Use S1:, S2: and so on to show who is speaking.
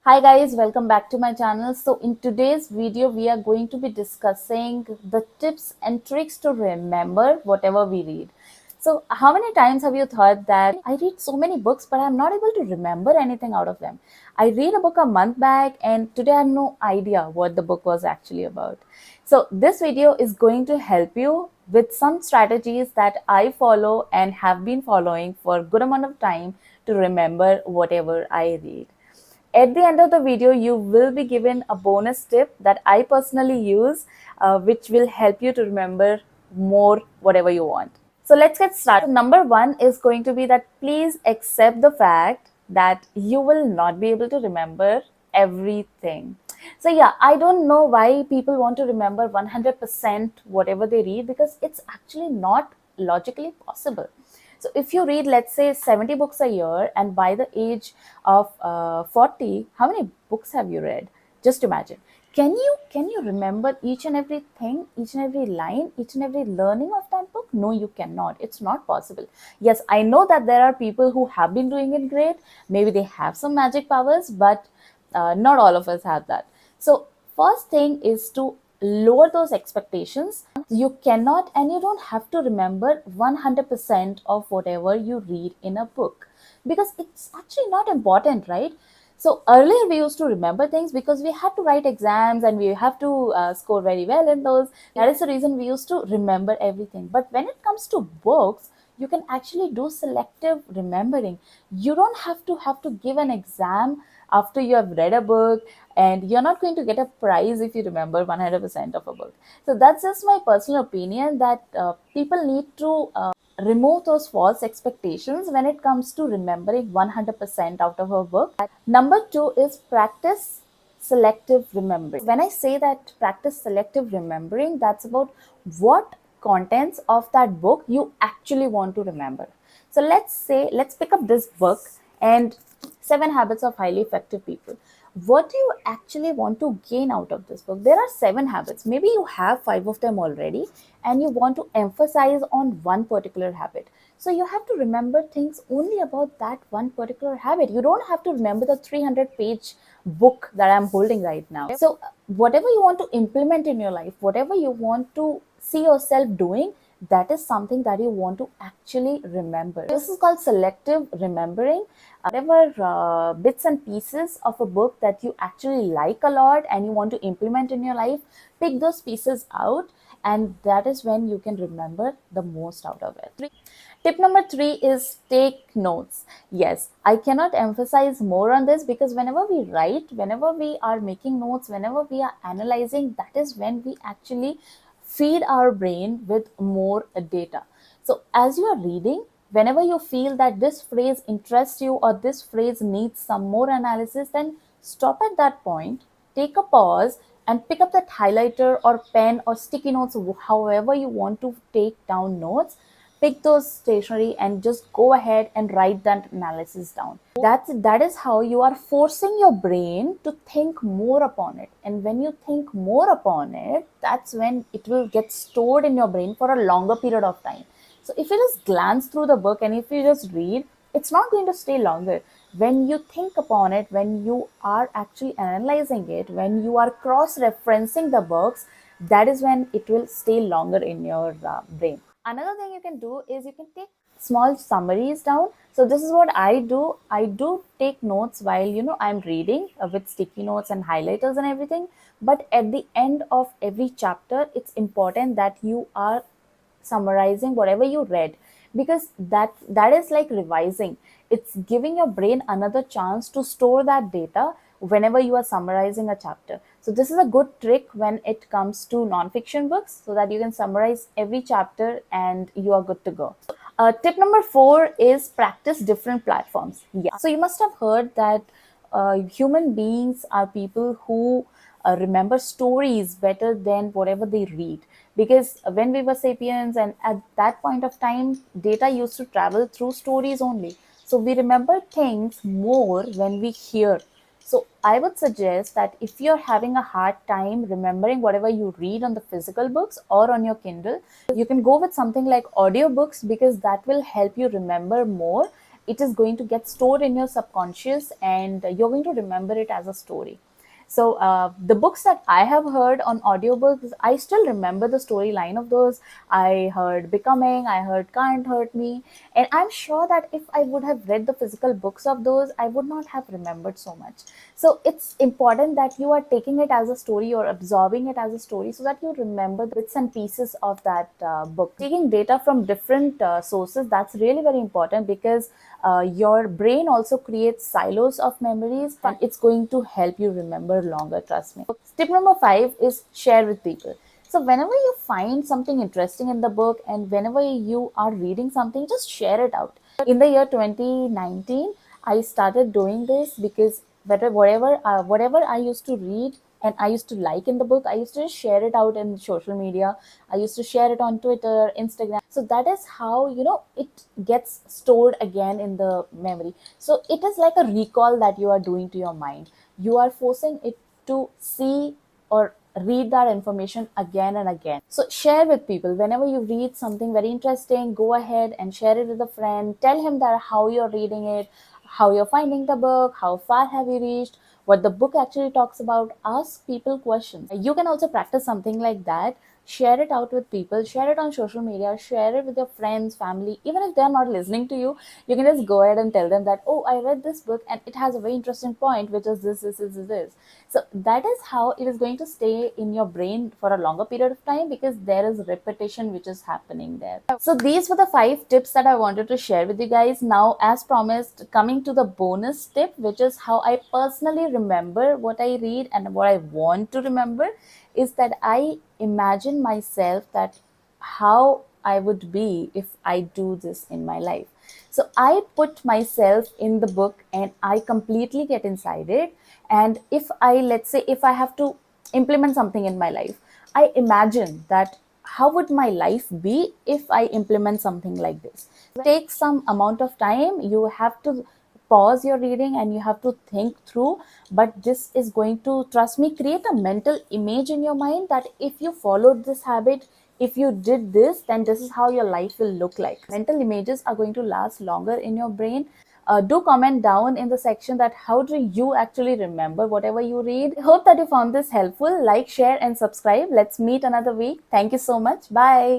S1: Hi guys, welcome back to my channel. So in today's video, we are going to be discussing the tips and tricks to remember whatever we read. So how many times have you thought that I read so many books, but I'm not able to remember anything out of them? I read a book a month back and today I have no idea what the book was actually about. So this video is going to help you with some strategies that I follow and have been following for a good amount of time to remember whatever I read. At the end of the video, you will be given a bonus tip that I personally use, which will help you to remember more whatever you want. So let's get started. Number one is going to be that please accept the fact that you will not be able to remember everything. So yeah, I don't know why people want to remember 100% whatever they read, because it's actually not logically possible. So if you read, let's say, 70 books a year, and by the age of 40, how many books have you read? Just imagine. Can you remember each and everything, each and every line, each and every learning of that book? No, you cannot. It's not possible. Yes, I know that there are people who have been doing it great. Maybe they have some magic powers, but not all of us have that. So first thing is to lower those expectations. You cannot and you don't have to remember 100% of whatever you read in a book, because it's actually not important, right? So earlier we used to remember things because we had to write exams and we have to score very well in those. That is the reason we used to remember everything. But when it comes to books, you can actually do selective remembering. You don't have to give an exam after you have read a book, and you're not going to get a prize if you remember 100% of a book. So that's just my personal opinion, that people need to remove those false expectations when it comes to remembering 100% out of a book. Number two is practice selective remembering. When I say that practice selective remembering, that's about what contents of that book you actually want to remember. So let's pick up this book and Seven Habits of Highly Effective People. What do you actually want to gain out of this book? There are seven habits. Maybe you have five of them already and you want to emphasize on one particular habit. So you have to remember things only about that one particular habit. You don't have to remember the 300-page book that I'm holding right now. So whatever you want to implement in your life, whatever you want to see yourself doing, that is something that you want to actually remember. This is called selective remembering. Whatever bits and pieces of a book that you actually like a lot and you want to implement in your life, pick those pieces out, and that is when you can remember the most out of it. Tip number three is take notes. Yes, I cannot emphasize more on this, because whenever we write, whenever we are making notes, whenever we are analyzing, that is when we actually feed our brain with more data. So as you are reading, whenever you feel that this phrase interests you or this phrase needs some more analysis, then stop at that point, take a pause, and pick up that highlighter or pen or sticky notes, however you want to take down notes. Pick those stationery and just go ahead and write that analysis down. That is how you are forcing your brain to think more upon it. And when you think more upon it, that's when it will get stored in your brain for a longer period of time. So if you just glance through the book and if you just read, it's not going to stay longer. When you think upon it, when you are actually analyzing it, when you are cross-referencing the books, that is when it will stay longer in your brain. Another thing you can do is you can take small summaries down. So this is what I do. I do take notes while I'm reading, with sticky notes and highlighters and everything. But at the end of every chapter, it's important that you are summarizing whatever you read, because that is like revising. It's giving your brain another chance to store that data whenever you are summarizing a chapter. So this is a good trick when it comes to non-fiction books, so that you can summarize every chapter and you are good to go. Tip number four is practice different platforms. Yeah, so you must have heard that human beings are people who remember stories better than whatever they read, because when we were sapiens, and at that point of time, data used to travel through stories only. So we remember things more when we hear. So I would suggest that if you're having a hard time remembering whatever you read on the physical books or on your Kindle, you can go with something like audiobooks, because that will help you remember more. it is going to get stored in your subconscious, and you're going to remember it as a story. So the books that I have heard on audiobooks, I still remember the storyline of those. I heard Becoming, I heard Can't Hurt Me, and I'm sure that if I would have read the physical books of those, I would not have remembered so much. So it's important that you are taking it as a story or absorbing it as a story, so that you remember bits and pieces of that book. Taking data from different sources, that's really very important, because your brain also creates silos of memories, and it's going to help you remember longer, trust me. Tip number 5 is share with people. So whenever you find something interesting in the book, and whenever you are reading something, just share it out. In the year 2019, I started doing this, because whatever I used to read and I used to like in the book, I used to share it out in social media. I used to share it on Twitter, Instagram. So that is how, it gets stored again in the memory. So it is like a recall that you are doing to your mind. You are forcing it to see or read that information again and again. So share with people. Whenever you read something very interesting, go ahead and share it with a friend. Tell him that how you're reading it, how you're finding the book, how far have you reached, what the book actually talks about. Ask people questions. You can also practice something like that. Share it out with people, share it on social media, share it with your friends, family. Even if they're not listening to you, you can just go ahead and tell them that, oh, I read this book and it has a very interesting point, which is this. So that is how it is going to stay in your brain for a longer period of time, because there is repetition which is happening there. So these were the 5 tips that I wanted to share with you guys. Now, as promised, coming to the bonus tip, which is how I personally remember what I read and what I want to remember, is that I imagine myself that how I would be if I do this in my life. So I put myself in the book and I completely get inside it. And let's say, if I have to implement something in my life, I imagine that how would my life be if I implement something like this. It takes some amount of time. You have to pause your reading and you have to think through, but this is going to, trust me, create a mental image in your mind that if you followed this habit, if you did this, then this is how your life will look like. Mental images are going to last longer in your brain. Do comment down in the section that how do you actually remember whatever you read. I hope that you found this helpful. Like, share and subscribe. Let's meet another week. Thank you so much. Bye.